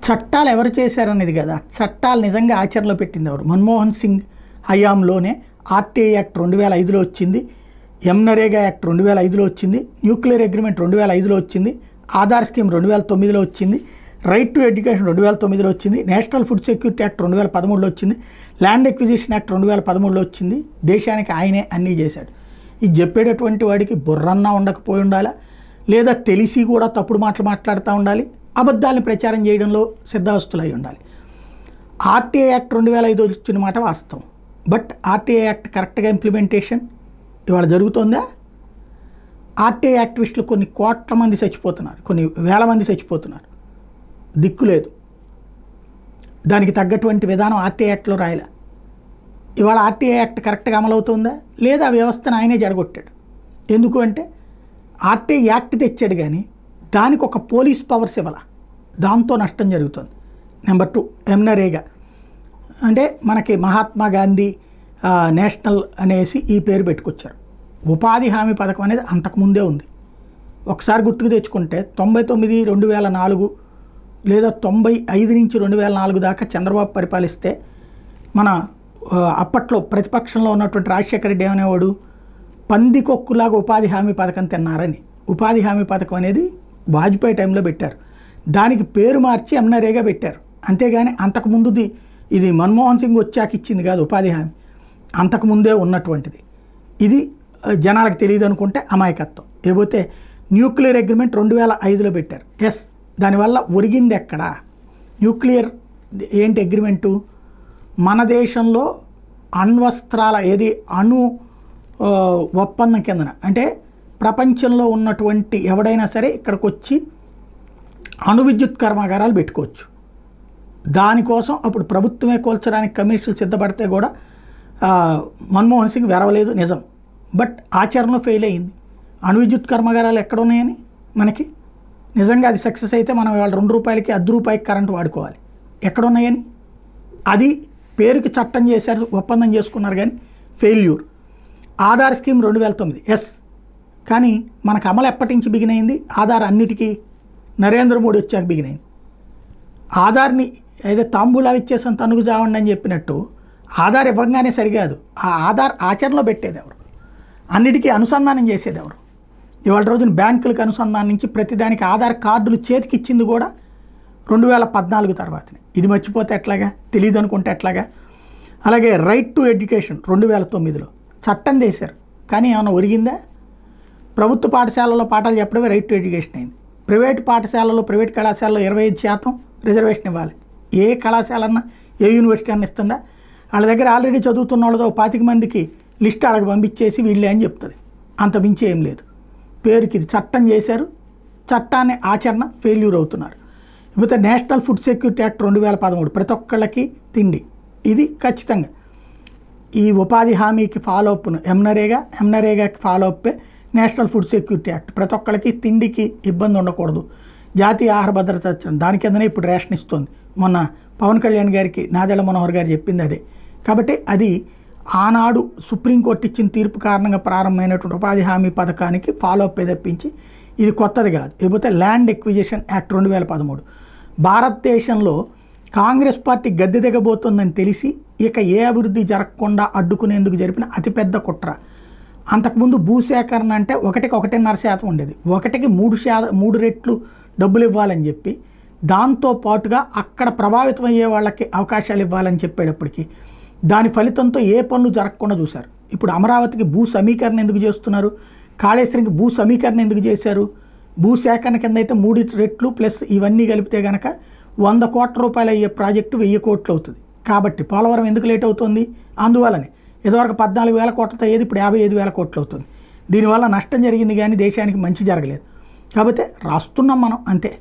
చట్టాలు ఎవరు చేశారనేది కదా, చట్టాలు నిజంగా ఆచరణలో పెట్టింది ఎవరు? మన్మోహన్ సింగ్ హయాంలోనే ఆర్టీఐ యాక్ట్ 2005లో వచ్చింది, ఎంనరేగా యాక్ట్ 2005లో వచ్చింది, న్యూక్లియర్ అగ్రిమెంట్ 2005లో వచ్చింది, ఆధార్ స్కీమ్ 2009లో వచ్చింది, రైట్ టు ఎడ్యుకేషన్ 2009లో వచ్చింది, నేషనల్ ఫుడ్ సెక్యూరిటీ యాక్ట్ 2013లో వచ్చింది, ల్యాండ్ ఎక్విజిషన్ యాక్ట్ 2013లో వచ్చింది. దేశానికి ఆయనే అన్నీ చేశాడు. ఇది చెప్పేటటువంటి వాడికి బుర్రన్నా ఉండకపోయి ఉండాలా, లేదా తెలిసి కూడా తప్పుడు మాటలు మాట్లాడుతూ ఉండాలి, అబద్ధాలను ప్రచారం చేయడంలో సిద్ధాస్తులై ఉండాలి. ఆర్టీఐ యాక్ట్ 2005 వచ్చిన మాట వాస్తవం. బట్ ఆర్టీఐ యాక్ట్ కరెక్ట్గా ఇంప్లిమెంటేషన్ ఇవాళ జరుగుతుందా? ఆర్టీఐ యాక్టివిస్టులు కొన్ని కోట్ల మంది చచ్చిపోతున్నారు, కొన్ని వేల మంది చచ్చిపోతున్నారు, దిక్కు లేదు. దానికి తగ్గటువంటి విధానం ఆర్టీఐ యాక్ట్లో రాయలే. ఇవాళ ఆర్టీఐ యాక్ట్ కరెక్ట్గా అమలవుతుందా? లేదా వ్యవస్థను ఆయనే జడగొట్టాడు. ఎందుకు అంటే ఆర్టీఐ యాక్ట్ తెచ్చాడు కానీ దానికి ఒక పోలీస్ పవర్స్ ఇవ్వాల, దాంతో నష్టం జరుగుతుంది. నెంబర్ 2 ఎంనరేగా అంటే మనకి మహాత్మా గాంధీ నేషనల్ అనేసి ఈ పేరు పెట్టుకొచ్చారు. ఉపాధి హామీ పథకం అనేది అంతకుముందే ఉంది. ఒకసారి గుర్తుకు తెచ్చుకుంటే 99, 2004 లేదా 95 నుంచి 2004 దాకా చంద్రబాబు పరిపాలిస్తే మన అప్పట్లో ప్రతిపక్షంలో ఉన్నటువంటి రాజశేఖర రెడ్డి అనేవాడు పందికొక్కులాగా ఉపాధి హామీ పథకం తిన్నారని. ఉపాధి హామీ పథకం అనేది వాజ్పేయి టైంలో పెట్టారు, దానికి పేరు మార్చి ఎంనరేగా పెట్టారు. అంతేగాని అంతకుముందుది ఇది మన్మోహన్ సింగ్ వచ్చాక ఇచ్చింది కాదు ఉపాధి హామీ, అంతకుముందే ఉన్నటువంటిది. ఇది జనాలకు తెలియదు అనుకుంటే అమాయకత్వం. లేకపోతే న్యూక్లియర్ అగ్రిమెంట్ 2005లో పెట్టారు. ఎస్, దానివల్ల ఒరిగింది ఎక్కడ? న్యూక్లియర్ ఏంటి అగ్రిమెంటు? మన దేశంలో అణ్వస్త్రాల అణు ఒప్పందం కిందన, అంటే ప్రపంచంలో ఉన్నటువంటి ఎవడైనా సరే ఇక్కడికి వచ్చి అణు విద్యుత్ కర్మాగారాలు పెట్టుకోవచ్చు. దానికోసం అప్పుడు ప్రభుత్వమే కోల్చడానికి కమ్యూనిస్టులు సిద్ధపడితే కూడా మన్మోహన్ సింగ్ వెరవలేదు, నిజం. బట్ ఆచరణలో ఫెయిల్ అయింది. అణు విద్యుత్ కర్మాగారాలు ఎక్కడ ఉన్నాయని మనకి నిజంగా అది సక్సెస్ అయితే మనం ఇవాళ ₹2కి ₹1 కరెంట్ వాడుకోవాలి. ఎక్కడున్నాయని? అది పేరుకి చట్టం చేశారు, ఒప్పందం చేసుకున్నారు కానీ ఫెయిల్యూర్. ఆధార్ స్కీమ్ 2009, ఎస్, కానీ మనకు అమలు ఎప్పటి నుంచి బిగినైంది? ఆధార్ అన్నిటికీ నరేంద్ర మోడీ వచ్చాక బిగినైంది. ఆధార్ని ఏదో తాంబూలాలు ఇచ్చేసాం తనుగు చావండి అని చెప్పినట్టు ఆధార్ ఇవ్వగానే సరికాదు. ఆ ఆధార్ ఆచరణలో పెట్టేది ఎవరు? అన్నిటికీ అనుసంధానం చేసేది ఎవరు? ఇవాళ రోజున బ్యాంకులకు అనుసంధానం నుంచి ప్రతిదానికి ఆధార్ కార్డులు చేతికి ఇచ్చింది కూడా 2014 తర్వాతనే. ఇది మర్చిపోతే ఎట్లాగా? తెలియదు అనుకుంటే ఎట్లాగా? అలాగే రైట్ టు ఎడ్యుకేషన్ 2009లో చట్టం చేశారు, కానీ ఏమైనా ఒరిగిందా? ప్రభుత్వ పాఠశాలలో పాఠాలు చెప్పడమే రైట్ టు ఎడ్యుకేషన్ అయింది. ప్రైవేట్ పాఠశాలలో, ప్రైవేట్ కళాశాలలో 25% రిజర్వేషన్ ఇవ్వాలి. ఏ కళాశాలన్నా, ఏ యూనివర్సిటీ అన్న ఇస్తుందా? వాళ్ళ దగ్గర ఆల్రెడీ చదువుతున్న వాళ్ళతో 25 మందికి లిస్ట్ అడగ పంపించేసి వీళ్ళే అని చెప్తుంది. అంత మించి ఏం లేదు. పేరుకి ఇది చట్టం చేశారు, చట్టాన్ని ఆచరణ ఫెయిల్యూర్ అవుతున్నారు. ఇకపోతే నేషనల్ ఫుడ్ సెక్యూరిటీ యాక్ట్ 2013 ప్రతి ఒక్కళ్ళకి తిండి, ఇది ఖచ్చితంగా ఈ ఉపాధి హామీకి ఫాలో అప్ను ఎంనరేగాకి ఫాలో అప్పే నేషనల్ ఫుడ్ సెక్యూరిటీ యాక్ట్. ప్రతి ఒక్కళ్ళకి తిండికి ఇబ్బంది ఉండకూడదు. జాతీయ ఆహార భద్రత చట్టం దాని కిందనే ఇప్పుడు రేషన్ ఇస్తుంది. మొన్న పవన్ కళ్యాణ్ గారికి నాదెళ్ల మనోహర్ గారు చెప్పింది అదే. కాబట్టి అది ఆనాడు సుప్రీంకోర్టు ఇచ్చిన తీర్పు కారణంగా ప్రారంభమైనటువంటి ఉపాధి హామీ పథకానికి ఫాలో అప్ తప్పించి ఇది కొత్తది కాదు. లేకపోతే ల్యాండ్ ఎక్విజిషన్ యాక్ట్ 2013 భారతదేశంలో కాంగ్రెస్ పార్టీ గద్దె దిగబోతుందని తెలిసి ఇక ఏ అభివృద్ధి జరగకుండా అడ్డుకునేందుకు జరిపిన అతిపెద్ద కుట్ర. అంతకుముందు భూసేకరణ అంటే 1.1% ఉండేది, 1కి 3 రెట్లు డబ్బులు ఇవ్వాలని చెప్పి దాంతో పాటుగా అక్కడ ప్రభావితం అయ్యే వాళ్ళకి అవకాశాలు ఇవ్వాలని చెప్పేటప్పటికి దాని ఫలితంతో ఏ పనులు జరగకుండా చూశారు. ఇప్పుడు అమరావతికి భూ సమీకరణ ఎందుకు చేస్తున్నారు? కాళేశ్వరంకి భూ సమీకరణ ఎందుకు చేశారు? భూసేకరణ కింద అయితే 3 రెట్లు ప్లస్ ఇవన్నీ కలిపితే కనుక 100 కోట్ల రూపాయలు అయ్యే ప్రాజెక్టు 1000 కోట్లు అవుతుంది. కాబట్టి పోలవరం ఎందుకు లేట్ అవుతుంది? అందువల్లనే. ఇదివరకు 14,000 కోట్లతో ఏది ఇప్పుడు 55,000 కోట్లు అవుతుంది. దీనివల్ల నష్టం జరిగింది కానీ దేశానికి మంచి జరగలేదు. కాబట్టి రాస్తున్నాం మనం అంతే.